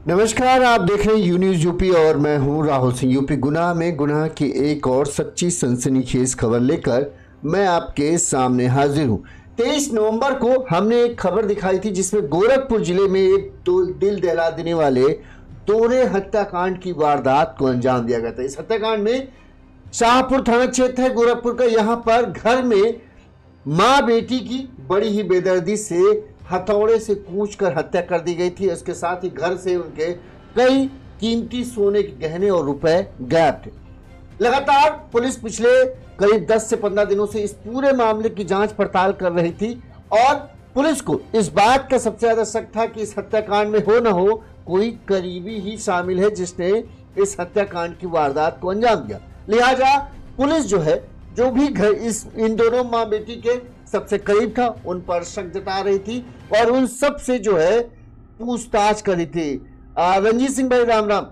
नमस्कार, आप देख रहे हैं यू न्यूज़ यूपी और मैं हूं राहुल सिंह। यूपी गुनाह में गुनाह की एक और सच्ची सनसनीखेज खबर लेकर मैं आपके सामने हाजिर हूं। 23 नवंबर को हमने एक खबर दिखाई थी जिसमें गोरखपुर जिले में एक दिल दहला देने वाले दोहरे हत्याकांड की वारदात को अंजाम दिया गया था। इस हत्याकांड में शाहपुर थाना क्षेत्र है गोरखपुर का। यहाँ पर घर में माँ बेटी की बड़ी ही बेदर्दी से हथौड़े से कूचकर हत्या कर दी गई थी। इसके साथ ही घर से उनके कई कीमती सोने के गहने और रुपए गायब थे। लगातार पुलिस पिछले करीब 10 से 15 दिनों से इस पूरे मामले की जांच पड़ताल कर रही थी और पुलिस को इस बात का सबसे ज्यादा शक था कि इस हत्याकांड में हो न हो कोई करीबी ही शामिल है जिसने इस हत्याकांड की वारदात को अंजाम दिया। लिहाजा पुलिस जो है, जो भी घर इन दोनों माँ बेटी के सबसे करीब था, उन पर शक जता रही थी और उन सब से जो है पूछताछ करी थी। रंजीत सिंह भाई राम राम।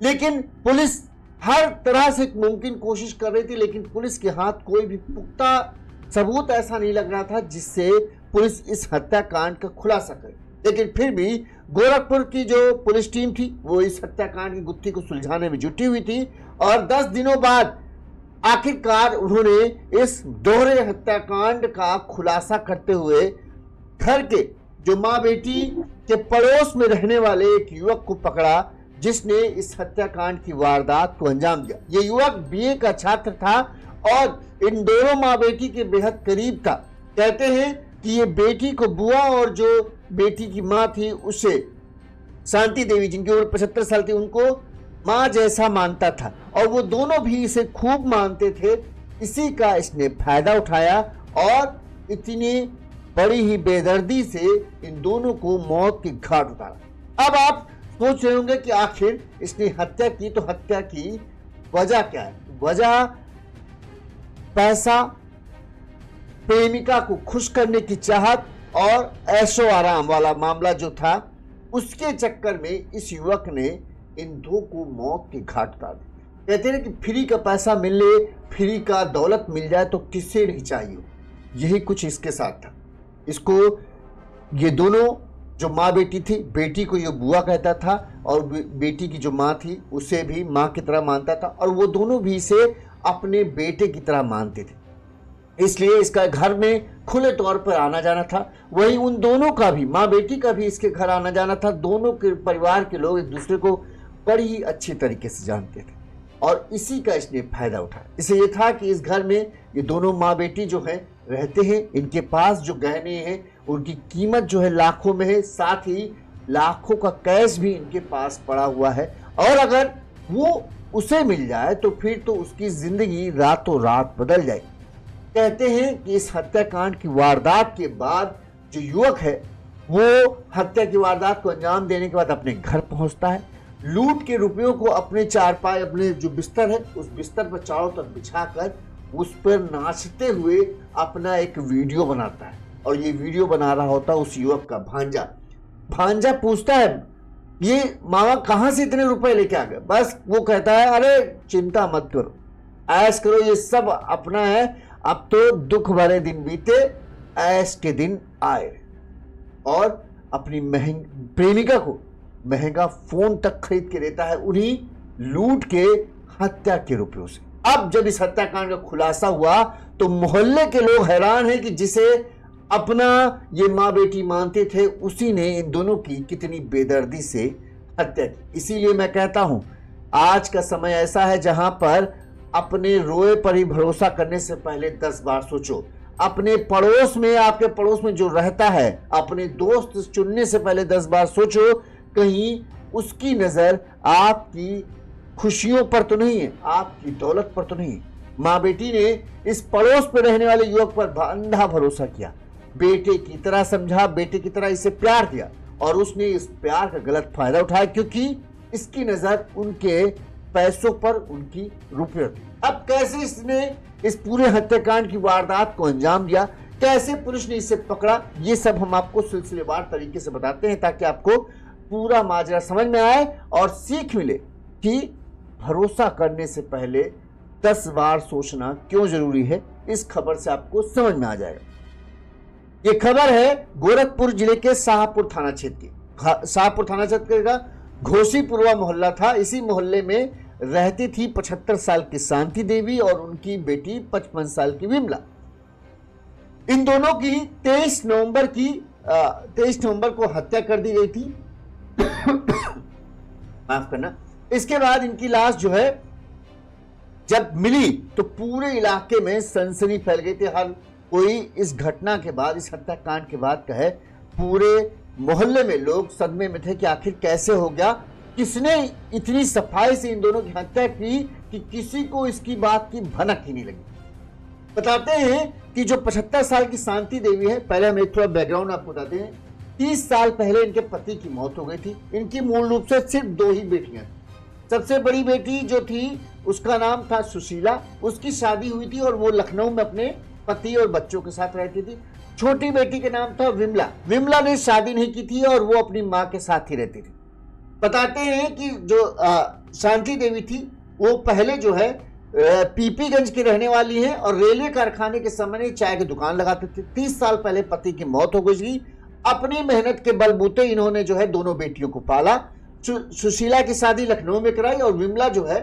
लेकिन पुलिस हर तरह से मुमकिन कोशिश कर रही थी, लेकिन पुलिस के हाथ कोई भी पुख्ता सबूत ऐसा नहीं लग रहा था जिससे पुलिस इस हत्याकांड का खुलासा करे। लेकिन फिर भी गोरखपुर की जो पुलिस टीम थी वो इस हत्याकांड की गुत्थी को सुलझाने में जुटी हुई थी और 10 दिनों बाद आखिरकार उन्होंने इस दोहरे हत्याकांड का खुलासा करते हुए घर के जो मां बेटी के पड़ोस में रहने वाले एक युवक को पकड़ा जिसने इस हत्याकांड की वारदात को अंजाम दिया। ये युवक बीए का छात्र था और इन दोनों मां बेटी के बेहद करीब था। कहते हैं कि ये बेटी को बुआ और जो बेटी की मां थी उसे शांति देवी, जिनकी उम्र 75 साल थी, उनको मां जैसा मानता था और वो दोनों भी इसे खूब मानते थे। इसी का इसने फायदा उठाया और इतनी बड़ी ही बेदर्दी से इन दोनों को मौत की घाट उतारा। अब आप सोच रहे होंगे कि आखिर इसने हत्या की, तो हत्या की वजह क्या है? वजह पैसा, प्रेमिका को खुश करने की चाहत और ऐशो आराम वाला मामला जो था, उसके चक्कर में इस युवक ने इन दो को मौत की घाट उतार दी। कहते हैं कि फ्री का पैसा मिले, फ्री का दौलत मिल जाए तो किसे नहीं चाहिए। यही कुछ इसके साथ था। इसको ये दोनों जो माँ बेटी थी, बेटी को ये बुआ कहता था और बेटी की जो माँ थी उसे भी माँ की तरह मानता था और वो दोनों भी इसे अपने बेटे की तरह मानते थे। इसलिए इसका घर में खुले तौर पर आना जाना था। वहीं उन दोनों का भी, माँ बेटी का भी इसके घर आना जाना था। दोनों के परिवार के लोग एक दूसरे को बड़ी ही अच्छी तरीके से जानते थे और इसी का इसने फायदा उठाया। इसे ये था कि इस घर में ये दोनों माँ बेटी जो है रहते हैं, इनके पास जो गहने हैं उनकी कीमत जो है लाखों में है, साथ ही लाखों का कैश भी इनके पास पड़ा हुआ है और अगर वो उसे मिल जाए तो फिर तो उसकी जिंदगी रातों रात बदल जाएगी। कहते हैं कि इस हत्याकांड की वारदात के बाद जो युवक है वो हत्या की वारदात को अंजाम देने के बाद अपने घर पहुंचता है, लूट के रुपयों को अपने चारपाई, अपने जो बिस्तर है उस बिस्तर पर चारों तरफ बिछाकर उस पर नाचते हुए अपना एक वीडियो बनाता है और ये वीडियो बना रहा होता है उस युवक का भांजा। भांजा पूछता है, ये मामा कहाँ से इतने रुपए लेके आ गए? बस वो कहता है, अरे चिंता मत करो, ऐश करो, ये सब अपना है, अब तो दुख भरे दिन बीते, ऐश के दिन आए। और अपनी प्रेमिका को महंगा फोन तक खरीद के देता है उन्हीं लूट के हत्या के रुपयों से। अब जब इस हत्याकांड का खुलासा हुआ तो मोहल्ले के लोग हैरान हैं कि जिसे अपना ये माँ बेटी मानते थे उसी ने इन दोनों की कितनी बेदर्दी से हत्या की। इसीलिए मैं कहता हूं आज का समय ऐसा है जहां पर अपने रोए पर ही भरोसा करने से पहले 10 बार सोचो। अपने पड़ोस में, आपके पड़ोस में जो रहता है, अपने दोस्त चुनने से पहले 10 बार सोचो कहीं उसकी नजर आपकी खुशियों पर तो नहीं है, आपकी दौलत पर तो नहीं। माँ बेटी ने इस पड़ोस पर रहने वाले युवक पर अंधा भरोसा किया, बेटे की तरह समझा, बेटे की तरह इसे प्यार किया और उसने इस प्यार का गलत फायदा उठाया क्योंकि इसकी नजर उनके पैसों पर, उनकी रुपयों थी। अब कैसे इसने इस पूरे हत्याकांड की वारदात को अंजाम दिया, कैसे पुलिस ने इसे पकड़ा, ये सब हम आपको सिलसिलेवार तरीके से बताते हैं ताकि आपको पूरा माजरा समझ में आए और सीख मिले कि भरोसा करने से पहले 10 बार सोचना क्यों जरूरी है। इस खबर से आपको समझ में आ जाएगा। ये खबर है गोरखपुर जिले के शाहपुर थाना क्षेत्र की। शाहपुर थाना क्षेत्र का घोसीपुरवा मोहल्ला था। इसी मोहल्ले में रहती थी 75 साल की शांति देवी और उनकी बेटी 55 साल की विमला। इन दोनों की 23 नवंबर को हत्या कर दी गई थी। माफ करना। इसके बाद इनकी लाश जो है जब मिली तो पूरे इलाके में सनसनी फैल गई थी। हर कोई इस घटना के बाद, इस हत्याकांड के बाद कहे, पूरे मोहल्ले में लोग सदमे में थे कि आखिर कैसे हो गया, किसने इतनी सफाई से इन दोनों की हत्या की कि किसी को इसकी बात की भनक ही नहीं लगी। बताते हैं कि जो 75 साल की शांति देवी है, पहले हम एक थोड़ा बैकग्राउंड आपको बताते हैं। 30 साल पहले इनके पति की मौत हो गई थी। इनकी मूल रूप से सिर्फ 2 ही बेटियां। सबसे बड़ी बेटी जो थी उसका नाम था सुशीला, उसकी शादी हुई थी और वो लखनऊ में अपने पति और बच्चों के साथ रहती थी। छोटी बेटी के नाम था विमला। विमला ने शादी नहीं की थी और वो अपनी माँ के साथ ही रहती थी। बताते हैं कि जो शांति देवी थी वो पहले जो है पीपीगंज की रहने वाली है और रेलवे कारखाने के समय चाय की दुकान लगाते थे। 30 साल पहले पति की मौत हो गई। अपनी मेहनत के बलबूते इन्होंने जो है दोनों बेटियों को पाला। सुशीला की शादी लखनऊ में कराई और विमला जो है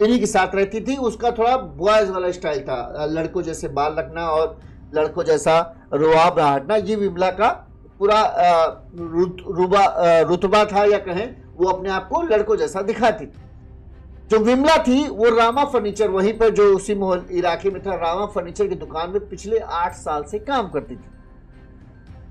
इन्हीं के साथ रहती थी। उसका थोड़ा बॉयज वाला स्टाइल था, लड़कों जैसे बाल रखना और लड़कों जैसा रुआब हटना, ये विमला का पूरा रुतबा था, या कहें वो अपने आप को लड़कों जैसा दिखाती थी। जो विमला थी वो रामा फर्नीचर, वहीं पर जो उसी मोहल्ले इलाके में था, रामा फर्नीचर की दुकान में पिछले 8 साल से काम करती थी।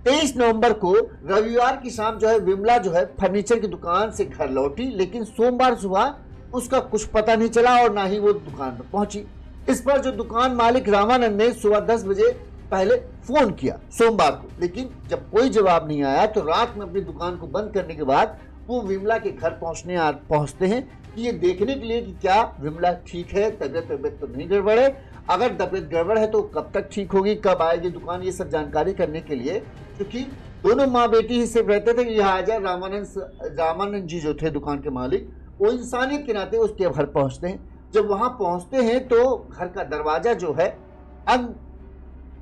23 नवंबर को रविवार की शाम जो है विमला जो है फर्नीचर की दुकान से घर लौटी, लेकिन सोमवार सुबह उसका कुछ पता नहीं चला और ना ही वो दुकान पर पहुंची। इस पर जो दुकान मालिक रामानंद ने सुबह 10 बजे पहले फोन किया सोमवार को, लेकिन जब कोई जवाब नहीं आया तो रात में अपनी दुकान को बंद करने के बाद वो विमला के घर पहुंचते हैं कि ये देखने के लिए कि क्या विमला ठीक है, तबियत तो नहीं गड़बड़ है, अगर तबियत गड़बड़ है तो कब तक ठीक होगी, कब आएगी दुकान, ये सब जानकारी करने के लिए, क्योंकि दोनों माँ बेटी ही सिर्फ रहते थे कि यहाँ आ जाए। रामानंद जी जो थे दुकान के मालिक, वो इंसानियत के नाते उसके घर पहुंचते हैं। जब वहां पहुंचते हैं तो घर का दरवाजा जो है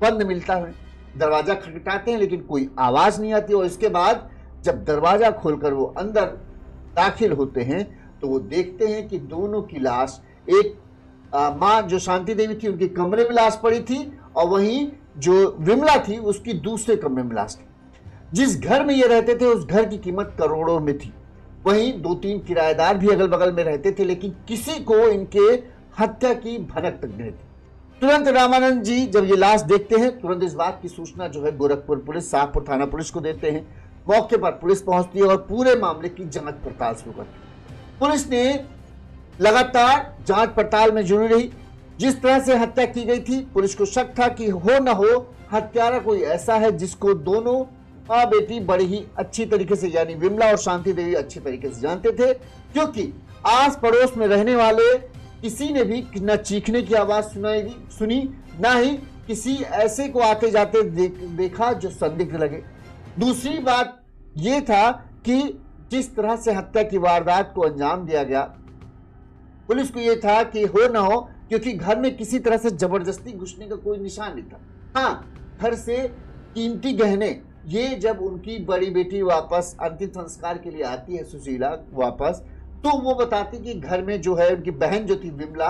बंद मिलता है। दरवाजा खटखटाते हैं लेकिन कोई आवाज नहीं आती और इसके बाद जब दरवाजा खोलकर वो अंदर दाखिल होते हैं तो वो देखते हैं कि दोनों की लाश, एक माँ जो शांति देवी थी उनके कमरे में लाश पड़ी थी और वहीं जो विमला थी उसकी दूसरे कमरे में लाश थी। जिस घर में ये रहते थे उस घर की कीमत करोड़ों में थी। वहीं 2-3 किराएदार भी अगल बगल में रहते थे, लेकिन किसी को इनके हत्या की भनक तक नहीं थी। तुरंत रामानंद जी जब ये लाश देखते हैं, तुरंत इस बात की सूचना जो है गोरखपुर पुलिस, शाहपुर थाना पुलिस को देते हैं। मौके पर पुलिस पहुंचती है और पूरे मामले की जांच पड़ताल शुरू करती है। पुलिस ने लगातार जांच पड़ताल में जुड़ी रही। जिस तरह से हत्या की गई थी, पुलिस को शक था कि हो न हो हत्यारा कोई ऐसा है जिसको दोनों माँ बेटी बड़ी ही अच्छी तरीके से, यानी विमला और शांति देवी अच्छी तरीके से जानते थे, क्योंकि आस पड़ोस में रहने वाले किसी ने भी न चीखने की आवाज सुनी, ना ही किसी ऐसे को आते जाते देखा जो संदिग्ध लगे। दूसरी बात यह था कि जिस तरह से हत्या की वारदात को अंजाम दिया गया, पुलिस को यह था कि हो ना हो, क्योंकि घर में किसी तरह से जबरदस्ती घुसने का कोई निशान नहीं था। हाँ, घर से कीमती गहने, ये जब उनकी बड़ी बेटी वापस अंतिम संस्कार के लिए आती है सुशीला वापस, तो वो बताती कि घर में जो है उनकी बहन जो थी विमला,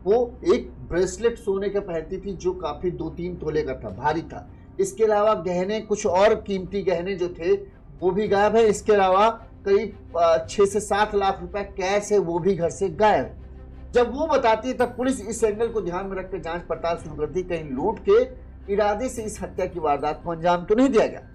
वो एक ब्रेसलेट सोने का पहनती थी जो काफी 2-3 तोले का था, भारी था। इसके अलावा गहने, कुछ और कीमती गहने जो थे वो भी गायब है। इसके अलावा करीब 6 से 7 लाख रुपए कैश है, वो भी घर से गायब है। जब वो बताती है तब पुलिस इस एंगल को ध्यान में रखकर जांच पड़ताल शुरू करती, कहीं लूट के इरादे से इस हत्या की वारदात को अंजाम तो नहीं दिया गया।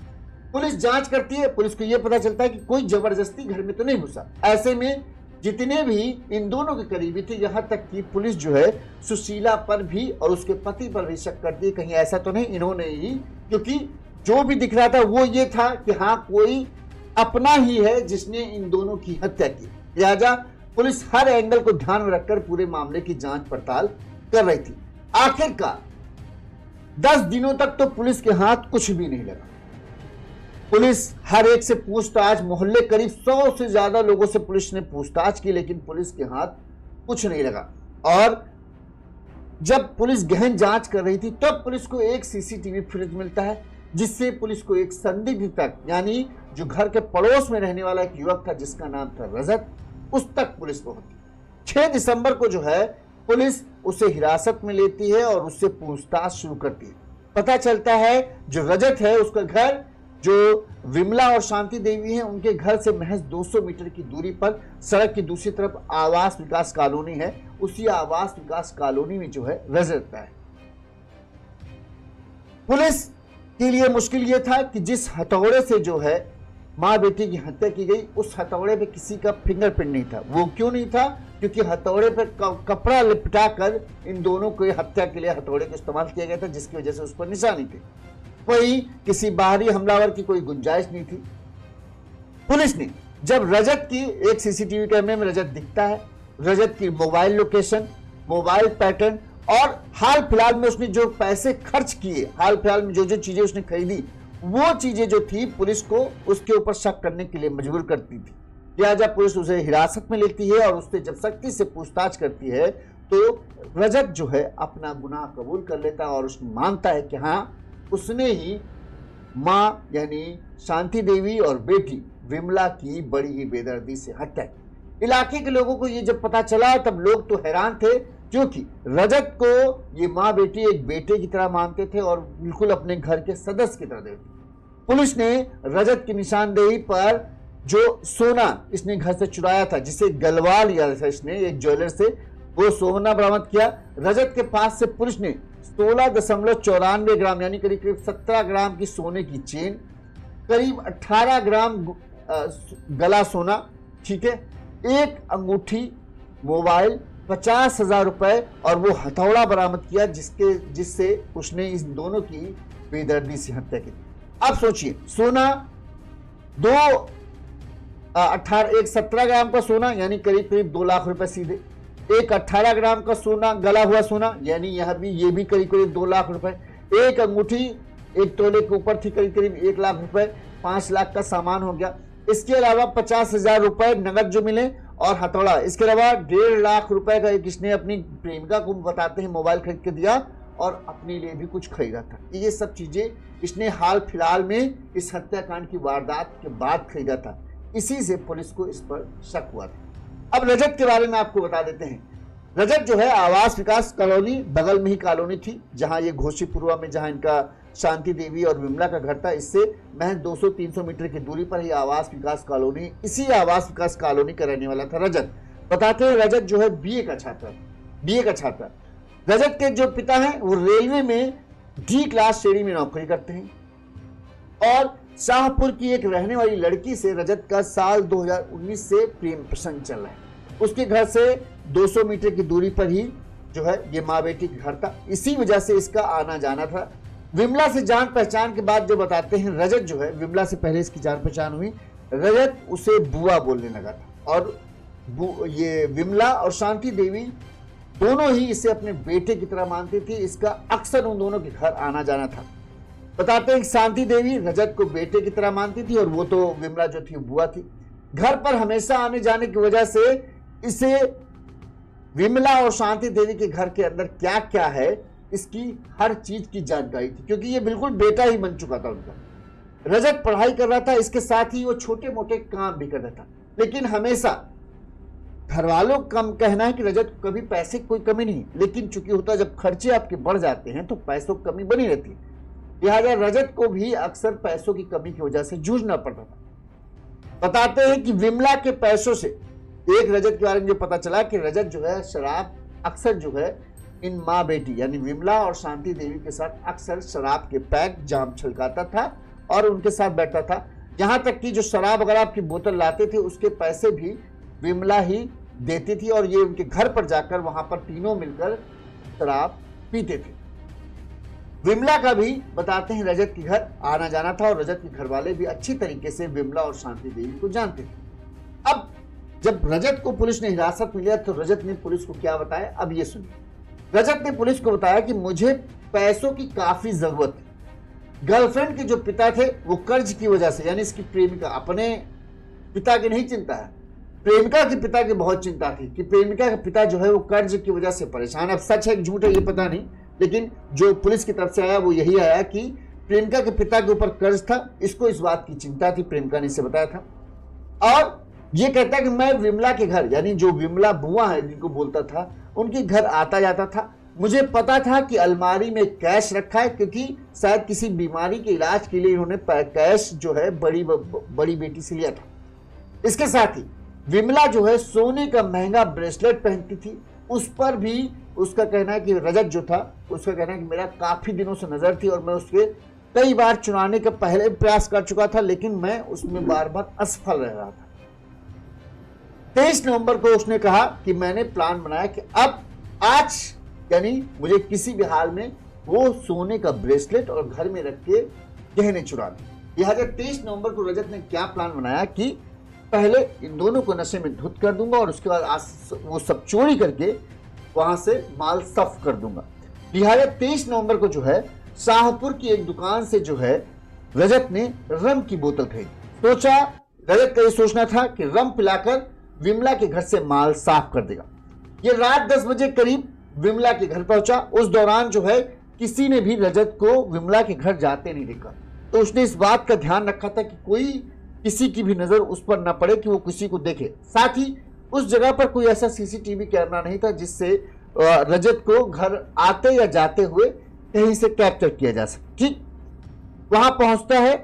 पुलिस जांच करती है, पुलिस को यह पता चलता है कि कोई जबरदस्ती घर में तो नहीं घुसा। ऐसे में जितने भी इन दोनों के करीबी थे, यहां तक कि पुलिस जो है सुशीला पर भी और उसके पति पर भी शक करती है, कहीं ऐसा तो नहीं इन्होंने ही, क्योंकि जो भी दिख रहा था वो ये था कि हाँ कोई अपना ही है जिसने इन दोनों की हत्या की। लिहाजा पुलिस हर एंगल को ध्यान में रखकर पूरे मामले की जांच पड़ताल कर रही थी। आखिरकार 10 दिनों तक तो पुलिस के हाथ कुछ भी नहीं लगा। पुलिस हर एक से पूछताछ, मोहल्ले करीब 100 से ज्यादा लोगों से पुलिस ने पूछताछ की, लेकिन पुलिस के हाथ कुछ नहीं लगा। और जब पुलिस गहन जांच कर रही थी तब पुलिस को एक सीसीटीवी फुटेज मिलता है जिससे पुलिस को एक संदिग्ध तक, यानी जो घर के पड़ोस में रहने वाला एक युवक था जिसका नाम था रजत, उस तक पुलिस पहुंची। 6 दिसंबर को जो है पुलिस उसे हिरासत में लेती है और उससे पूछताछ शुरू करती है। पता चलता है जो रजत है उसका घर, जो विमला और शांति देवी हैं उनके घर से महज 200 मीटर की दूरी पर सड़क की दूसरी तरफ आवास विकास कॉलोनी है। उसी आवास विकास कॉलोनी में जो है रजत रहता है। पुलिस के लिए मुश्किल यह था कि जिस हथौड़े से जो है मां बेटी की हत्या की गई, उस हथौड़े पे किसी का फिंगरप्रिंट नहीं था। वो क्यों नहीं था? क्योंकि हथौड़े पे कपड़ा लिपटा कर इन दोनों को हत्या के लिए हथौड़े का इस्तेमाल किया गया था, जिसकी वजह से उस पर निशानी थी। वही किसी बाहरी हमलावर की कोई गुंजाइश नहीं थी। पुलिस ने जब रजत की एक सीसीटीवी कैमरे में रजत दिखता है, रजत की मोबाइल लोकेशन, मोबाइल पैटर्न और हाल फिलहाल में उसने जो पैसे खर्च किए, हाल फिलहाल में जो जो चीजें उसने खरीदी, वो चीजें जो थी पुलिस को उसके ऊपर शक करने के लिए मजबूर करती थी। लिहाजा पुलिस उसे हिरासत में लेती है और उससे जब सख्ती से पूछताछ करती है तो रजत जो है अपना गुनाह कबूल कर लेता है और उसने मानता है कि हाँ, उसने ही मां यानी शांति देवी और बेटी विमला की बड़ी ही बेदर्दी से हत्या की। इलाके के लोगों को ये जब पता चला तब लोग तो हैरान थे, क्योंकि रजत को ये मां बेटी एक बेटे की तरह मानते थे और बिल्कुल अपने घर के सदस्य की तरह देखते। पुलिस ने रजत की निशानदेही पर जो सोना इसने घर से चुराया था, जिसे गलवा लिया था इसने एक ज्वेलर से, वो सोना बरामद किया। रजत के पास से पुलिस ने 16.94 ग्राम यानी करीब करीब 17 ग्राम की सोने की चेन, करीब 18 ग्राम गला सोना, ठीक है, एक अंगूठी, मोबाइल, 50,000 रुपए और वो हथौड़ा बरामद किया जिससे उसने इस दोनों की बेदर्दी से हत्या की। अब सोचिए, सोना एक 17 ग्राम का सोना यानी करीब करीब 2 लाख रुपए सीधे, एक 18 ग्राम का सोना, गला हुआ सोना, यानी ये भी करीब करीब 2 लाख रुपए, एक अंगूठी 1 तोले के ऊपर थी, करीब करीब 1 लाख रुपए, 5 लाख का सामान हो गया। इसके अलावा 50,000 रुपए नगद जो मिले और हथौड़ा। इसके अलावा 1.5 लाख रुपए का एक इसने अपनी प्रेमिका को बताते हैं मोबाइल खरीद के दिया और अपने लिए भी कुछ खरीदा था। ये सब चीजें इसने हाल फिलहाल में इस हत्याकांड की वारदात के बाद खरीदा था। इसी से पुलिस को इस पर शक हुआ था। अब रजत के बारे में आपको बता देते हैं। रजत जो है आवास विकास कॉलोनी बगल में ही कॉलोनी थी, जहां ये घोशीपुरवा में जहां इनका शांति देवी और विमला का घर था, इससे महज 200-300 मीटर की दूरी पर ही आवास विकास कॉलोनी, इसी आवास विकास कॉलोनी का रहने वाला था रजत। बताते हैं रजत जो है बीए का छात्र। रजत के जो पिता हैं वो रेलवे में डी क्लास श्रेणी में नौकरी करते हैं और शाहपुर की एक रहने वाली लड़की से रजत का साल 2019 से प्रेम प्रसंग चल रहा है। उसके घर से 200 मीटर की दूरी पर ही जो है ये माँ बेटी का घर था, इसी वजह से इसका आना जाना था। विमला से जान पहचान के बाद जो बताते हैं, रजत जो है विमला से पहले इसकी जान पहचान हुई, रजत उसे बुआ बोलने लगा था और ये विमला और शांति देवी दोनों ही इसे अपने बेटे की तरह मानती थी। इसका अक्सर उन दोनों के घर आना जाना था। बताते हैं शांति देवी रजत को बेटे की तरह मानती थी और वो तो विमला जो थी बुआ थी। घर पर हमेशा आने जाने की वजह से इसे विमला और शांति देवी के घर के अंदर क्या क्या है इसकी हर चीज की जानकारी थी, क्योंकि ये बिल्कुल बेटा ही बन चुका था उनका। रजत पढ़ाई कर रहा था, इसके साथ ही वो छोटे मोटे काम भी कर रहा था, लेकिन हमेशा घर वालों का कहना है कि रजत को कभी पैसे की कोई कमी नहीं, लेकिन चूंकि होता जब खर्चे आपके बढ़ जाते हैं तो पैसों की कमी बनी रहती है। लिहाजा रजत को भी अक्सर पैसों की कमी की वजह से जूझना पड़ता था। बताते हैं कि विमला के पैसों से एक रजत के बारे में जो पता चला कि रजत जो है शराब अक्सर जो है इन माँ बेटी यानी विमला और शांति देवी के साथ अक्सर शराब के पैक जाम छलकाता था और उनके साथ बैठता था। यहाँ तक कि जो शराब अगर आपकी बोतल लाते थे उसके पैसे भी विमला ही देती थी और ये उनके घर पर जाकर वहां पर तीनों मिलकर शराब पीते थे। विमला का भी बताते हैं रजत के घर आना जाना था और रजत के घर वाले भी अच्छी तरीके से विमला और शांति देवी को जानते थे। अब जब रजत को पुलिस ने हिरासत में लिया तो रजत ने पुलिस को क्या बताया, अब ये सुनिए। रजत ने पुलिस को बताया कि मुझे पैसों की काफी जरूरत थी। गर्लफ्रेंड के जो पिता थे वो कर्ज की वजह से, यानी इसकी प्रेमिका, अपने पिता की नहीं चिंता है, प्रेमिका के पिता की बहुत चिंता थी कि प्रेमिका का पिता जो है वो कर्ज की वजह से परेशान। अब सच है झूठ है ये पता नहीं, लेकिन जो पुलिस की तरफ से आया वो यही आया कि प्रियंका के पिता के ऊपर कर्ज था, इसको इस बात की चिंता थी, प्रियंका ने इसे बताया था। और ये कहता है कि मैं विमला के घर, यानी जो विमला बुआ है जिनको बोलता था, उनके घर आता जाता था। मुझे पता था कि अलमारी में कैश रखा है, क्योंकि शायद किसी बीमारी के इलाज के लिए इन्होंने कैश जो है बड़ी बेटी से लिया था। इसके साथ ही विमला जो है सोने का महंगा ब्रेसलेट पहनती थी, उस पर भी उसका कहना है कि रजत जो था उसका कहना है कि मेरा काफी दिनों से नजर थी और मैं उसके कई बार चुराने का पहले प्रयास कर चुका था, लेकिन मैं उसमें बार बार असफल रह रहा था। 23 नवंबर को उसने कहा कि मैंने प्लान बनाया कि अब आज यानी मुझे किसी भी हाल में वो सोने का ब्रेसलेट और घर में रख के गहने चुराने। लिहाजा 23 नवंबर को रजत ने क्या प्लान बनाया कि पहले इन दोनों को नशे में धुत कर दूंगा और उसके बाद वो सब चोरी करके वहां से माल सफ कर दूंगा। लिहाजा 23 नवंबर को जो है शाहपुर की एक दुकान से जो है रजत ने रम की बोतल खरीदी। सोचा, रजत का ये सोचना था कि रम पिलाकर विमला के घर से माल साफ कर देगा। ये रात 10 बजे करीब विमला के घर पहुंचा। उस दौरान जो है किसी ने भी रजत को विमला के घर जाते नहीं देखा, तो उसने इस बात का ध्यान रखा था कि कोई किसी की भी नजर उस पर न पड़े कि वो किसी को देखे। साथ ही उस जगह पर कोई ऐसा सीसीटीवी कैमरा नहीं था जिससे रजत को घर आते या जाते हुए कहीं से कैप्चर किया जा सके। ठीक, वहां पहुंचता है,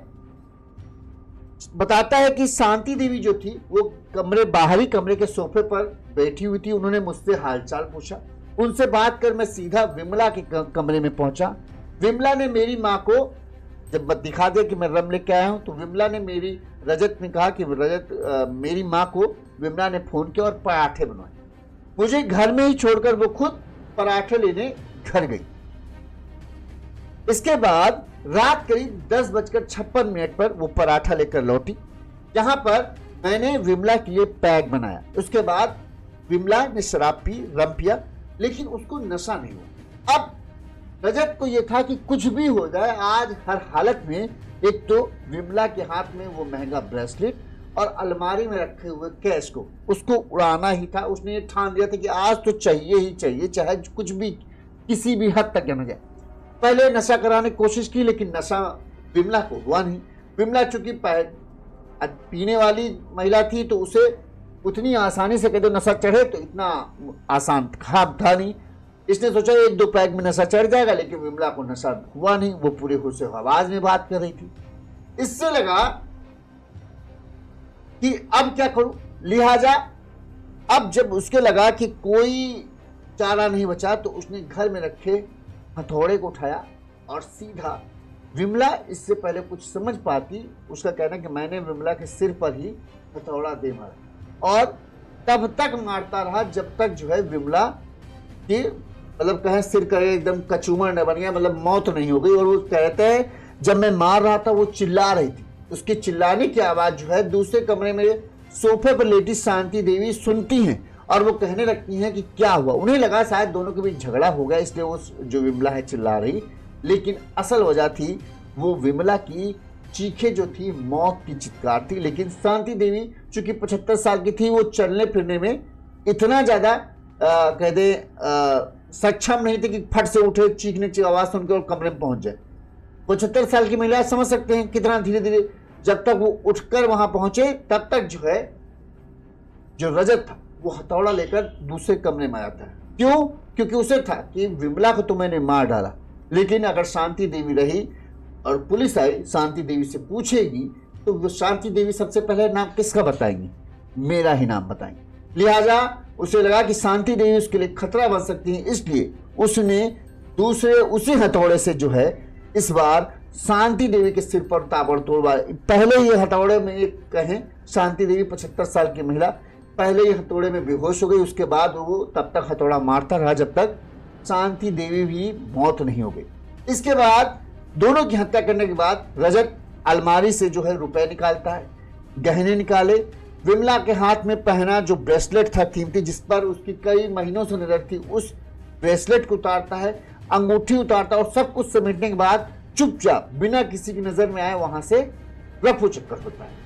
बताता है कि शांति देवी जो थी वो बाहरी कमरे के सोफे पर बैठी हुई थी। उन्होंने मुझसे हालचाल पूछा, उनसे बात कर मैं सीधा विमला के कमरे में पहुंचा। विमला ने मेरी माँ को जब दिखा दिया कि मैं रम लेके आया हूं, तो विमला ने रजत ने कहा कि मेरी माँ को विमला ने फोन किया और पराठे बनवाए। मुझे घर में ही छोड़कर वो खुद पराठे लेने घर गई। इसके बाद रात करीब 10:56 पर वो पराठा लेकर लौटी, जहां पर मैंने विमला के लिए पैक बनाया। उसके बाद विमला ने शराब पी, रम पिया, लेकिन उसको नशा नहीं हुआ। अब रजत को यह था कि कुछ भी हो जाए, आज हर हालत में एक तो विमला के हाथ में वो महंगा ब्रेसलेट और अलमारी में रखे हुए कैश को उसको उड़ाना ही था। उसने ये ठान लिया था कि आज तो चाहिए ही चाहिए, चाहे कुछ भी किसी भी हद तक न जाए। पहले नशा कराने की कोशिश की, लेकिन नशा विमला को हुआ नहीं। विमला चूंकि पीने वाली महिला थी, तो उसे उतनी आसानी से कहते नशा चढ़े तो इतना आसान खाब था नहीं। इसने सोचा 1-2 पैक में नशा चढ़ जाएगा, लेकिन विमला को नशा हुआ नहीं। वो पूरे होश से आवाज में बात कर रही थी। इससे लगा कि अब क्या करूं। लिहाजा अब जब उसके लगा कि कोई चारा नहीं बचा, तो उसने घर में रखे हथौड़े को उठाया और सीधा, विमला इससे पहले कुछ समझ पाती, उसका कहना कि मैंने विमला के सिर पर ही हथौड़ा दे मारा और तब तक मारता रहा जब तक जो है विमला की मतलब कहें सिर करे एकदम कचूमर न बन गया, मतलब मौत नहीं हो गई। और वो कहते हैं जब मैं मार रहा था वो चिल्ला रही थी। उसके चिल्लाने की आवाज जो है दूसरे कमरे में सोफे पर लेटी शांति देवी सुनती हैं और वो कहने लगती हैं कि क्या हुआ। उन्हें लगा शायद दोनों के बीच झगड़ा हो गया, इसलिए वो जो विमला है चिल्ला रही, लेकिन असल वजह थी वो विमला की चीखें जो थी मौत की चित्कार थी। लेकिन शांति देवी चूंकि 75 साल की थी, वो चलने फिरने में इतना ज्यादा कह दे सक्षम नहीं थे कि फट से उठे चीखने की आवाज सुनकर और कमरे में पहुंच जाए। 75 साल की महिला समझ सकते हैं कितना धीरे धीरे, जब तक वो उठकर वहां पहुंचे तब तक जो है जो रजत था वो हथौड़ा लेकर दूसरे कमरे में आता है। क्यों? क्योंकि उसे था कि विमला को तो मैंने मार डाला, लेकिन अगर शांति देवी रही और पुलिस आई शांति देवी से पूछेगी तो वो शांति देवी सबसे पहले नाम किसका बताएंगी? मेरा ही नाम बताएंगे। लिहाजा उसे लगा कि शांति देवी उसके लिए खतरा बन सकती है, इसलिए उसने दूसरे उसी हथौड़े से जो है इस बार शांति देवी के सिर पर ताबड़तोड़ मारा। पहले ये हथौड़े में एक कहें शांति देवी 75 साल की महिला पहले ही हथौड़े में बेहोश हो गई। उसके बाद वो तब तक हथौड़ा मारता रहा जब तक शांति देवी भी मौत नहीं हो गई। इसके बाद दोनों की हत्या करने के बाद रजत अलमारी से जो है रुपए निकालता है, गहने निकाले, विमला के हाथ में पहना जो ब्रेसलेट था कीमती जिस पर उसकी कई महीनों से नजर थी, उस ब्रेसलेट को उतारता है, अंगूठी उतारता है और सब कुछ समेटने के बाद चुपचाप बिना किसी की नजर में आए वहां से रफू चक्कर होता है।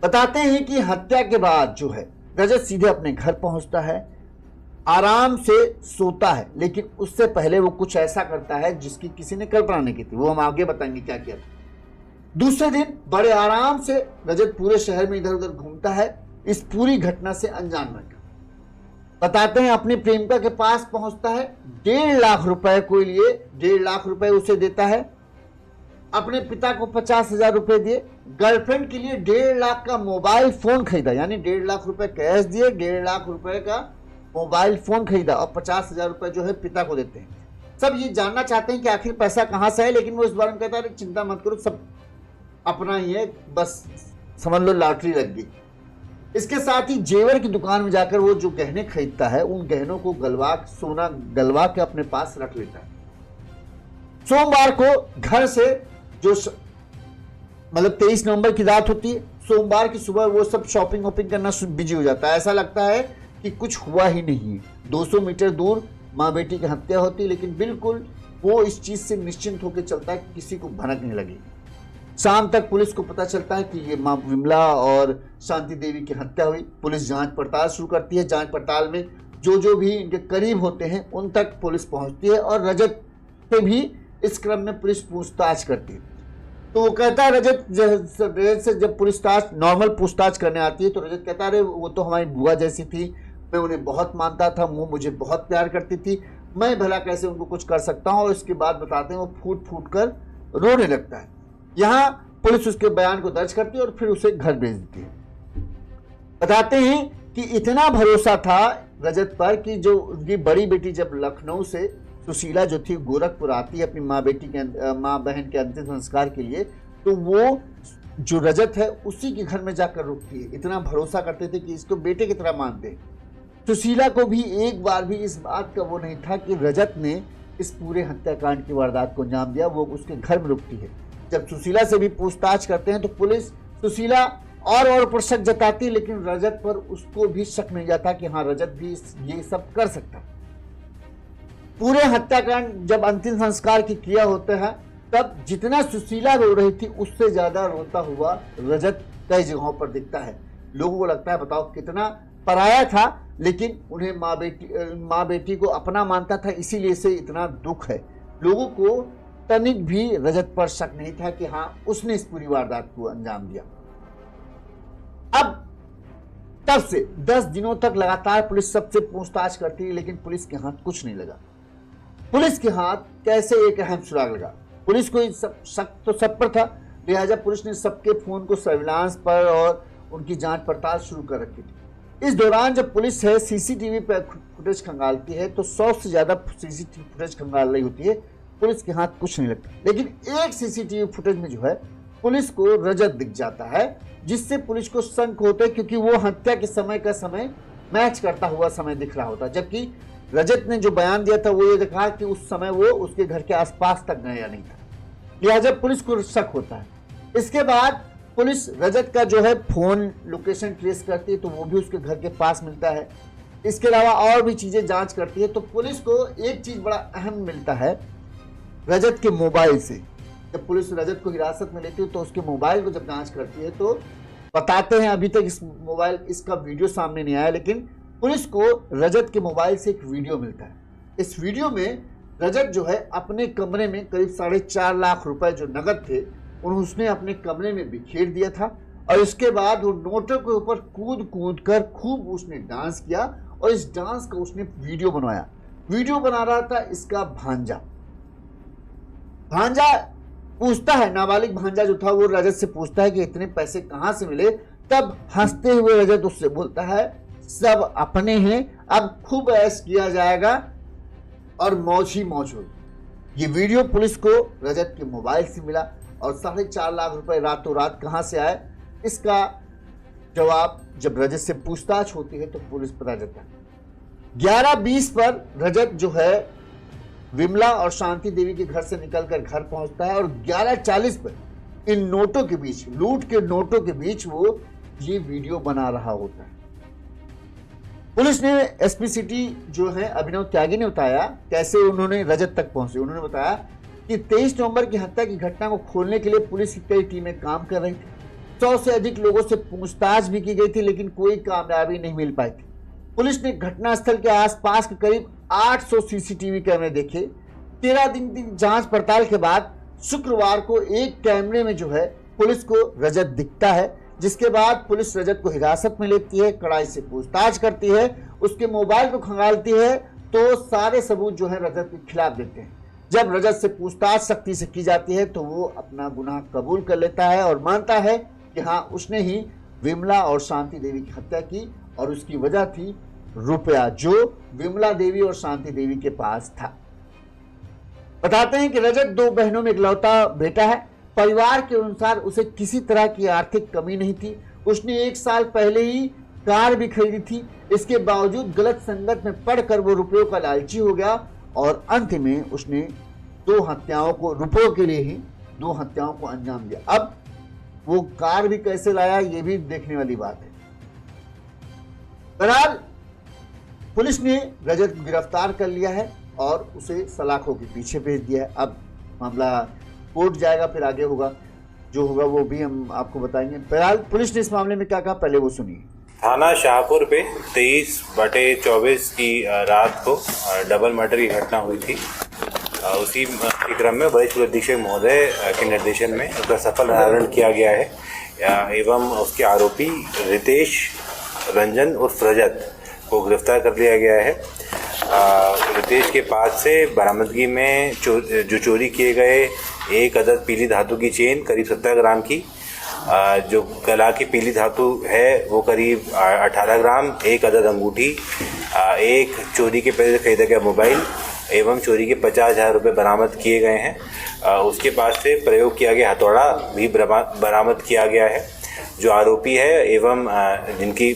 बताते हैं कि हत्या के बाद जो है रजत सीधे अपने घर पहुंचता है। आराम से सोता है, लेकिन उससे पहले वो कुछ ऐसा करता है जिसकी किसी ने कल्पना नहीं की थी। वो हम आगे बताएंगे क्या किया था। दूसरे दिन बड़े आराम से रजत पूरे शहर में इधर उधर घूमता है, इस पूरी घटना से अनजान रहकर। बताते हैं अपनी प्रेमिका के पास पहुंचता है, 1.5 लाख रुपए को लिए 1.5 लाख रुपए उसे देता है। अपने पिता को 50,000 रुपए दिए, गर्लफ्रेंड के लिए 1.5 लाख का मोबाइल फोन खरीदा, यानी 1.5 लाख रुपए कैश दिए, 1.5 लाख रुपए का मोबाइल फोन खरीदा और 50,000 रुपए जो है पिता को देते हैं। सब ये जानना चाहते हैं कि आखिर पैसा कहां से है, लेकिन वो इस बारे में कहता है चिंता मत करो, सब अपना ही है, बस समझ लो लॉटरी लग गई। इसके साथ ही जेवर की दुकान में जाकर वो जो गहने खरीदता है, उन गहनों को सोना गलवा के अपने पास रख लेता है। सोमवार को घर से जो मतलब 23 नवंबर की रात होती है, सोमवार की सुबह वो सब शॉपिंग वॉपिंग करना बिजी हो जाता है। ऐसा लगता है कि कुछ हुआ ही नहीं है। 200 मीटर दूर माँ बेटी की हत्या होती है, लेकिन बिल्कुल वो इस चीज से निश्चिंत होकर चलता है कि किसी को भनक नहीं लगी। शाम तक पुलिस को पता चलता है कि ये माँ विमला और शांति देवी की हत्या हुई। पुलिस जांच पड़ताल शुरू करती है। जांच पड़ताल में जो भी इनके करीब होते हैं उन तक पुलिस पहुंचती है और रजत से भी इस क्रम में पुलिस पूछताछ करती है। तो वो कहता है, रजत से जब पूछताछ नॉर्मल पूछताछ करने आती है तो रजत कहता है, अरे वो तो हमारी बुआ जैसी थी, मैं उन्हें बहुत मानता था, वो मुझे बहुत प्यार करती थी, मैं भला कैसे उनको कुछ कर सकता हूँ। और इसके बाद बताते हैं वो फूट फूट कर रोने लगता है। यहाँ पुलिस उसके बयान को दर्ज करती है और फिर उसे घर भेज देती है। बताते हैं कि इतना भरोसा था रजत पर कि जो उनकी बड़ी बेटी जब लखनऊ से सुशीला जो थी गोरखपुर आती है अपनी माँ बहन के अंतिम संस्कार के लिए, तो वो जो रजत है उसी के घर में जाकर रुकती है। इतना भरोसा करते थे कि इसको बेटे की तरह मानते। सुशीला को भी एक बार भी इस बात का वो नहीं था कि रजत ने इस पूरे हत्याकांड की वारदात को अंजाम दिया। वो उसके घर में रुकती है। जब सुशीला से भी पूछताछ करते हैं तो पुलिस सुशीला और पर शक जताती है, लेकिन रजत पर उसको भी शक नहीं जाता कि हाँ रजत भी ये सब कर सकता। पूरे हत्याकांड जब अंतिम संस्कार की क्रिया होते हैं तब जितना सुशीला रो रही थी उससे ज्यादा रोता हुआ रजत कई जगहों पर दिखता है। लोगों को लगता है बताओ कितना पराया था, लेकिन उन्हें माँ बेटी को अपना मानता था, इसीलिए से इतना दुख है। लोगों को तनिक भी रजत पर शक नहीं था कि हाँ उसने इस पूरी वारदात को अंजाम दिया। अब तब से 10 दिनों तक लगातार पुलिस सबसे पूछताछ करती है, लेकिन पुलिस के हाथ कुछ नहीं लगा। पुलिस के हाथ कैसे एक अहम सुराग लगा। पुलिस को शक तो सब पर था, लिहाजा पुलिस ने सबके फोन को सर्विलांस पर और उनकी जांच पड़ताल शुरू कर रखी थी। इस दौरान जब पुलिस है सीसीटीवी पर फुटेज खंगालती है तो 100 से ज्यादा सीसीटीवी फुटेज खंगाल रही होती है, पुलिस के हाथ कुछ नहीं लगता। लेकिन एक सीसीटीवी फुटेज में जो है पुलिस को रजत दिख जाता है, जिससे पुलिस को शंक होता है, क्योंकि वो हत्या के समय का समय मैच करता हुआ समय दिख रहा होता। जबकि रजत ने जो बयान दिया था वो ये दिखा कि उस समय वो उसके घर के आसपास तक गया नहीं था, लिहाजा पुलिस को शक होता है। इसके बाद पुलिस रजत का जो है फोन लोकेशन ट्रेस करती है तो वो भी उसके घर के पास मिलता है। इसके अलावा और भी चीजें जांच करती है तो पुलिस को एक चीज बड़ा अहम मिलता है रजत के मोबाइल से। जब पुलिस रजत को हिरासत में लेती है तो उसके मोबाइल को जब जांच करती है तो बताते हैं अभी तक इसका वीडियो सामने नहीं आया, लेकिन पुलिस को रजत के मोबाइल से एक वीडियो मिलता है। इस वीडियो में रजत जो है अपने कमरे में करीब 4.5 लाख रुपए जो नगद थे उसने अपने कमरे में बिखेर दिया था और इसके बाद वो नोटों के ऊपर कूद कूद कर खूब उसने डांस किया और इस डांस का उसने वीडियो बनवाया। वीडियो बना रहा था इसका भांजा पूछता है, नाबालिग भांजा जो था वो रजत से पूछता है कि इतने पैसे कहां से मिले। तब हंसते हुए रजत उससे बोलता है सब अपने हैं, अब खूब ऐश किया जाएगा और मौज ही मौज होगी। ये वीडियो पुलिस को रजत के मोबाइल से मिला और 4.5 लाख रुपए रातों रात कहां से आए, इसका जवाब जब रजत से पूछताछ होती है तो पुलिस पता चलता है। 11:20 पर रजत जो है विमला और शांति देवी के घर से निकलकर घर पहुंचता है और 11:40 पर इन नोटों के बीच, लूट के नोटों के बीच वो ये वीडियो बना रहा होता है। पुलिस ने एसपी सिटी जो है अभिनव त्यागी ने बताया कैसे उन्होंने रजत तक पहुंचे। उन्होंने बताया कि 23 नवंबर की हत्या की घटना को खोलने के लिए पुलिस की कई टीमें काम कर रही थी। 100 से अधिक लोगों से पूछताछ भी की गई थी, लेकिन कोई कामयाबी नहीं मिल पाई थी। पुलिस ने घटनास्थल के आसपास के करीब 800 सीसीटीवी कैमरे देखे। 13 दिन की जांच पड़ताल के बाद शुक्रवार को एक कैमरे में जो है पुलिस को रजत दिखता है, जिसके बाद पुलिस रजत को हिरासत में लेती है, कड़ाई से पूछताछ करती है, उसके मोबाइल को खंगालती है तो सारे सबूत जो है रजत के खिलाफ देते हैं। जब रजत से पूछताछ सख्ती से की जाती है तो वो अपना गुनाह कबूल कर लेता है और मानता है कि हाँ, उसने ही विमला और शांति देवी की हत्या की और उसकी वजह थी रुपया जो विमला देवी और शांति देवी के पास था। बताते हैं कि रजत 2 बहनों में इकलौता बेटा है। परिवार के अनुसार उसे किसी तरह की आर्थिक कमी नहीं थी। उसने 1 साल पहले ही कार भी खरीदी थी। इसके बावजूद गलत संगत में पड़कर वो रुपयों का लालची हो गया और अंत में उसने 2 हत्याओं को, रुपयों के लिए ही 2 हत्याओं को अंजाम दिया। अब वो कार भी कैसे लाया ये भी देखने वाली बात है। बहरहाल पुलिस ने रजत को गिरफ्तार कर लिया है और उसे सलाखों के पीछे भेज दिया है। अब मामला कोर्ट जाएगा, फिर आगे होगा, जो होगा वो भी हम आपको बताएंगे। बहरहाल पुलिस ने इस मामले में क्या कहा, पहले वो सुनिए। थाना शाहपुर पे 23/24 की रात को डबल मर्डर की घटना हुई थी। उसी के क्रम में वरिष्ठ पुलिस अधीक्षक महोदय के निर्देशन में उसका सफल निवारण किया गया है एवं उसके आरोपी रितेश रंजन उर्फ रजत को गिरफ्तार कर लिया गया है। रितेश के पास से बरामदगी में जो चोरी किए गए 1 अदद पीली धातु की चेन करीब 70 ग्राम की, जो गला की पीली धातु है वो करीब 18 ग्राम, 1 अदद अंगूठी, 1 चोरी के पैसे खरीदा गया मोबाइल एवं चोरी के 50,000 रुपये बरामद किए गए हैं। उसके पास से प्रयोग किया गया हथौड़ा भी बरामद किया गया है। जो आरोपी है एवं जिनकी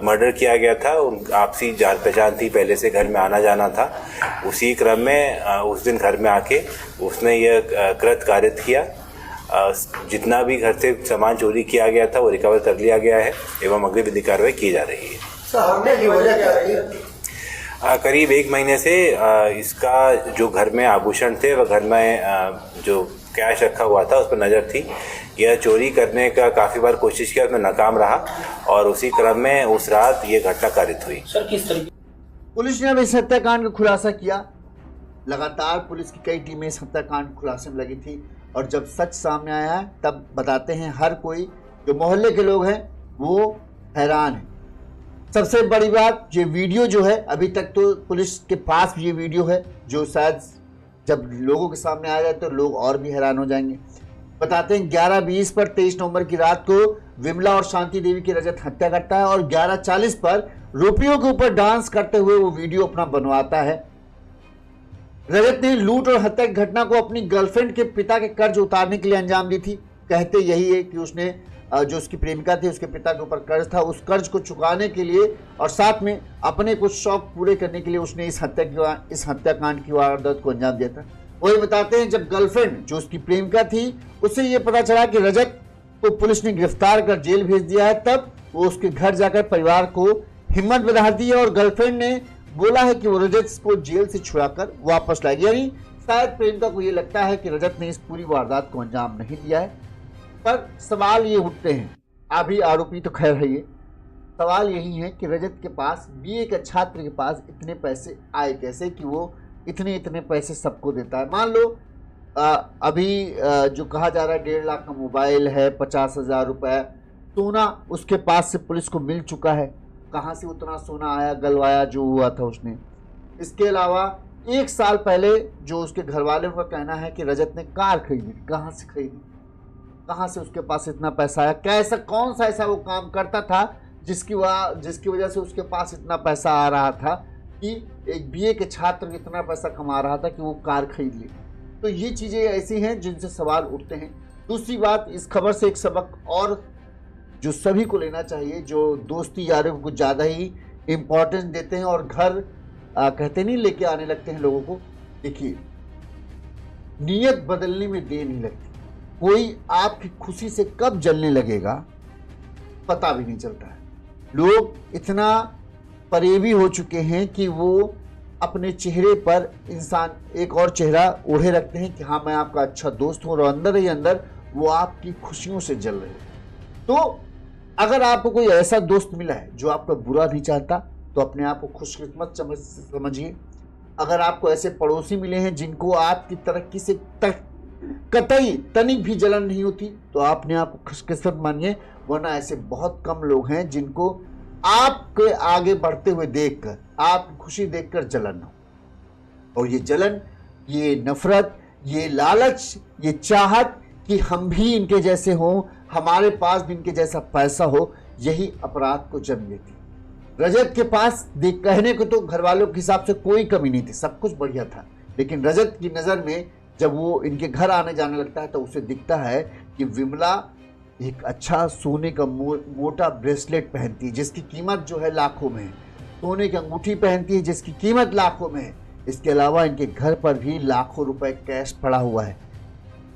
मर्डर किया गया था उन आपसी जान पहचान थी, पहले से घर में आना जाना था। उसी क्रम में उस दिन घर में आके उसने यह कृत्य कारित किया। जितना भी घर से सामान चोरी किया गया था वो रिकवर कर लिया गया है एवं अगली विधिक कार्रवाई की जा रही है। हमने की वजह क्या रही? करीब 1 महीने से इसका जो घर में आभूषण थे वह घर में जो कैश रखा हुआ था उस पर नज़र थी। यह चोरी करने का काफ़ी बार कोशिश किया, उसमें नाकाम रहा और उसी क्रम में उस रात ये घटना कारित हुई। सर किस तरीके? पुलिस ने अब इस हत्याकांड का खुलासा किया। लगातार पुलिस की कई टीमें इस हत्याकांड के खुलासे में लगी थी और जब सच सामने आया है तब बताते हैं हर कोई, जो मोहल्ले के लोग हैं वो हैरान है। सबसे बड़ी बात, ये वीडियो जो है अभी तक तो पुलिस के पास ये वीडियो है जो शायद जब लोगों के सामने आ जाए तो लोग और भी हैरान हो जाएंगे। बताते हैं 11:20 पर 23 नवंबर की रात को विमला और शांति देवी की रजत हत्या करता है और 11:40 पर रुपयों के ऊपर डांस करते हुए वो वीडियो अपना बनवाता है। रजत ने लूट और हत्या की घटना को अपनी गर्लफ्रेंड के पिता के कर्ज उतारने के लिए अंजाम दी थी। कहते यही है कि उसने जो उसकी प्रेमिका थी उसके पिता के ऊपर कर्ज था, उस कर्ज को चुकाने के लिए और साथ में अपने कुछ शौक पूरे करने के लिए उसने इस हत्याकांड की वारदात को अंजाम दिया था। वही बताते हैं जब गर्लफ्रेंड जो उसकी प्रेमिका थी उससे ये पता चला कि रजत को पुलिस ने गिरफ्तार कर जेल भेज दिया है, तब वो उसके घर जाकर परिवार को हिम्मत बधा दी है और गर्लफ्रेंड ने बोला है कि वो रजत को जेल से छुड़ाकर वापस लाएगी। यानी शायद प्रेमिका को ये लगता है कि रजत ने इस पूरी वारदात को अंजाम नहीं दिया है। पर सवाल ये उठते हैं, अभी आरोपी तो खैर है, ये सवाल यही है कि रजत के पास, बीए के छात्र के पास इतने पैसे आए कैसे कि वो इतने पैसे सबको देता है। मान लो अभी जो कहा जा रहा है 1.5 लाख का मोबाइल है, 50,000 रुपये सोना उसके पास से पुलिस को मिल चुका है। कहाँ से उतना सोना आया, गलवाया जो हुआ था उसने। इसके अलावा 1 साल पहले जो उसके घर वालों का कहना है कि रजत ने कार खरीदी, कहाँ से खरीदी, कहाँ से उसके पास इतना पैसा आया, कैसा कौन सा ऐसा वो काम करता था जिसकी वजह से उसके पास इतना पैसा आ रहा था कि एक बीए के छात्र इतना पैसा कमा रहा था कि वो कार खरीद ली। तो ये चीज़ें ऐसी हैं जिनसे सवाल उठते हैं। दूसरी बात, इस खबर से एक सबक और जो सभी को लेना चाहिए, जो दोस्ती यारों को ज़्यादा ही इम्पोर्टेंस देते हैं और घर कहते नहीं लेके आने लगते हैं लोगों को। देखिए, नीयत बदलने में देर नहीं लगती। कोई आपकी खुशी से कब जलने लगेगा पता भी नहीं चलता है। लोग इतना परेबी हो चुके हैं कि वो अपने चेहरे पर इंसान एक और चेहरा ओढ़े रखते हैं कि हाँ मैं आपका अच्छा दोस्त हूँ, और अंदर ही अंदर वो आपकी खुशियों से जल रहे हैं। तो अगर आपको कोई ऐसा दोस्त मिला है जो आपका बुरा नहीं चाहता तो अपने आप को खुशकिस्मत समझिए। अगर आपको ऐसे पड़ोसी मिले हैं जिनको आपकी तरक्की से कतई तनिक भी जलन नहीं होती तो अपने आप को खुशकिस्मत मानिए, वरना ऐसे बहुत कम लोग हैं जिनको आपके आगे बढ़ते हुए देखकर, आपकी खुशी देखकर जलन हो। और ये जलन, ये नफरत, ये लालच, ये चाहत कि हम भी इनके जैसे हों, हमारे पास भी इनके जैसा पैसा हो, यही अपराध को जन्म देती। रजत के पास देख कहने को तो घर वालों के हिसाब से कोई कमी नहीं थी, सब कुछ बढ़िया था, लेकिन रजत की नज़र में जब वो इनके घर आने जाने लगता है तो उसे दिखता है कि विमला एक अच्छा सोने का मोटा ब्रेसलेट पहनती है जिसकी कीमत जो है लाखों में है, सोने की अंगूठी पहनती है जिसकी कीमत लाखों में है, इसके अलावा इनके घर पर भी लाखों रुपए कैश पड़ा हुआ है।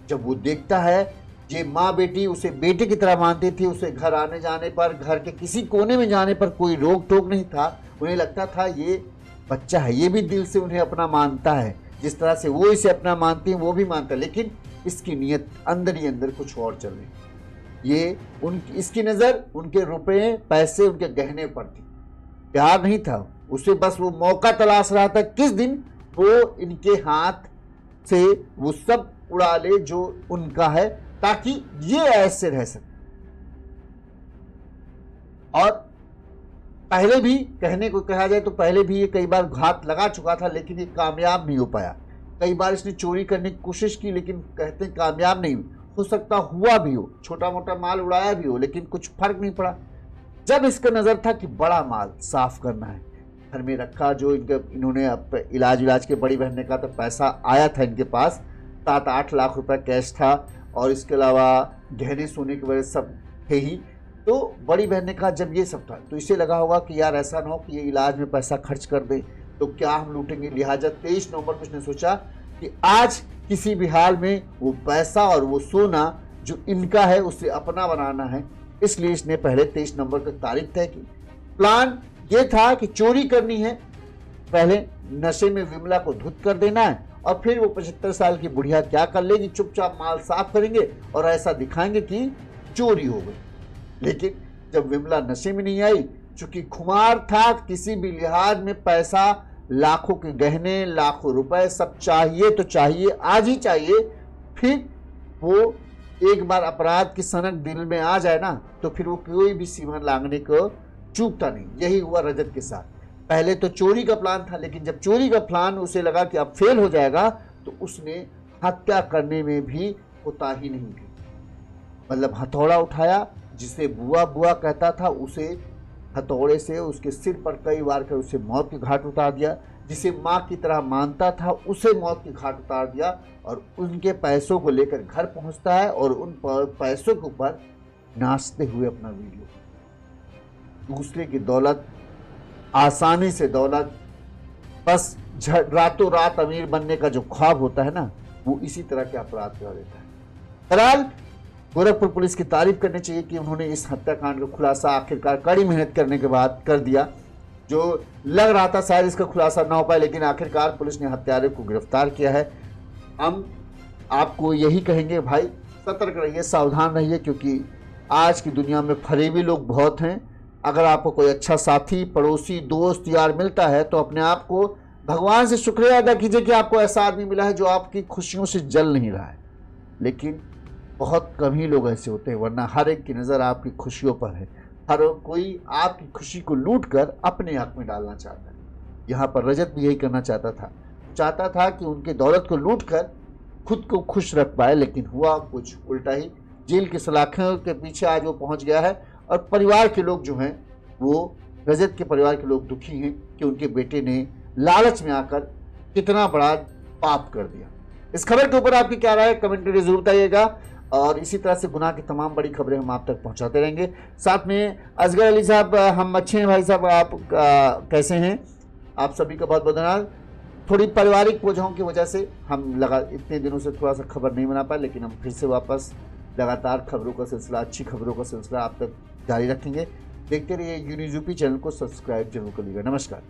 जब वो देखता है, ये माँ बेटी उसे बेटे की तरह मानती थी, उसे घर आने जाने पर, घर के किसी कोने में जाने पर कोई रोक टोक नहीं था, उन्हें लगता था ये बच्चा है, ये भी दिल से उन्हें अपना मानता है, जिस तरह से वो इसे अपना मानती है वो भी मानता है, लेकिन इसकी नीयत अंदर ही अंदर कुछ और चल रही। ये इसकी नज़र उनके रुपए पैसे उनके गहने पर थी, प्यार नहीं था उसे, बस वो मौका तलाश रहा था किस दिन वो इनके हाथ से वो सब उड़ा ले जो उनका है, ताकि ये ऐसे रह सके। और पहले भी कहने को कहा जाए तो पहले भी ये कई बार घात लगा चुका था, लेकिन ये कामयाब नहीं हो पाया। कई बार इसने चोरी करने की कोशिश की लेकिन कहते हैं कामयाब नहीं हो सकता, हुआ भी हो, छोटा मोटा माल उड़ाया भी हो, लेकिन कुछ फर्क नहीं पड़ा। जब इसका नज़र था कि बड़ा माल साफ करना है, घर में रखा जो इन्होंने इलाज के बड़ी बहन ने कहा तो पैसा आया था इनके पास, 7-8 लाख रुपए कैश था और इसके अलावा गहने सोने की वजह सब थे ही। तो बड़ी बहन ने कहा जब ये सब था तो इसे लगा होगा कि यार ऐसा ना हो कि ये इलाज में पैसा खर्च कर दे तो क्या हम लूटेंगे, लिहाजा 23 नवंबर को उसने सोचा कि आज किसी भी हाल में वो पैसा और वो सोना जो इनका है उसे अपना बनाना है। इसलिए इसने पहले 23 नवंबर की तारीख तय की। प्लान ये था कि चोरी करनी है, पहले नशे में विमला को धुत कर देना है और फिर वो 75 साल की बुढ़िया क्या कर लेगी, चुपचाप माल साफ करेंगे और ऐसा दिखाएंगे कि चोरी हो गई। लेकिन जब विमला नशे में नहीं आई, चूंकि खुमार था, किसी भी लिहाज में पैसा, लाखों के गहने, लाखों रुपए सब चाहिए तो चाहिए, आज ही चाहिए, फिर वो एक बार अपराध की सनक दिल में आ जाए ना तो फिर वो कोई भी सीमा लांघने को चूकता नहीं। यही हुआ रजत के साथ। पहले तो चोरी का प्लान था, लेकिन जब चोरी का प्लान उसे लगा कि अब फेल हो जाएगा तो उसने हत्या करने में भी कोताही नहीं की। मतलब हथौड़ा उठाया, जिसे बुआ बुआ कहता था उसे हथौड़े से उसके सिर पर कई बार कर उसे मौत के घाट उतार दिया, जिसे माँ की तरह मानता था उसे मौत के घाट उतार दिया और उनके पैसों को लेकर घर पहुंचता है और उन पैसों के ऊपर नाचते हुए अपना वीडियो। दूसरे की दौलत, आसानी से दौलत, बस रातों रात अमीर बनने का जो ख्वाब होता है ना, वो इसी तरह के अपराध कर देता है। बहरहाल गोरखपुर पुलिस की तारीफ करनी चाहिए कि उन्होंने इस हत्याकांड का खुलासा आखिरकार कड़ी मेहनत करने के बाद कर दिया। जो लग रहा था शायद इसका खुलासा ना हो पाए, लेकिन आखिरकार पुलिस ने हत्यारे को गिरफ्तार किया है। हम आपको यही कहेंगे भाई सतर्क रहिए, सावधान रहिए, क्योंकि आज की दुनिया में फरेबी लोग बहुत हैं। अगर आपको कोई अच्छा साथी, पड़ोसी, दोस्त, यार मिलता है तो अपने आप को भगवान से शुक्रिया अदा कीजिए कि आपको ऐसा आदमी मिला है जो आपकी खुशियों से जल नहीं रहा है। लेकिन बहुत कम ही लोग ऐसे होते हैं, वरना हर एक की नज़र आपकी खुशियों पर है। हर कोई आपकी खुशी को लूट कर अपने हक में डालना चाहता है। यहाँ पर रजत भी यही करना चाहता था कि उनके दौलत को लूट कर खुद को खुश रख पाए, लेकिन हुआ कुछ उल्टा ही। जेल की सलाखों के पीछे आज वो पहुँच गया है और परिवार के लोग जो हैं वो, रजत के परिवार के लोग दुखी हैं कि उनके बेटे ने लालच में आकर कितना बड़ा पाप कर दिया। इस खबर के ऊपर आपकी क्या राय है कमेंट करके जरूर बताइएगा और इसी तरह से गुनाह की तमाम बड़ी खबरें हम आप तक पहुंचाते रहेंगे। साथ में असगर अली साहब, हम अच्छे हैं भाई साहब, आप कैसे हैं? आप सभी का बहुत बहुत धन्यवाद। थोड़ी पारिवारिक वजहों की वजह से हम इतने दिनों से थोड़ा सा खबर नहीं बना पाए, लेकिन हम फिर से वापस लगातार खबरों का सिलसिला, अच्छी खबरों का सिलसिला आप तक जारी रखेंगे। देखते रहिए यूनिज़ यूपी चैनल को सब्सक्राइब जरूर करिएगा। नमस्कार।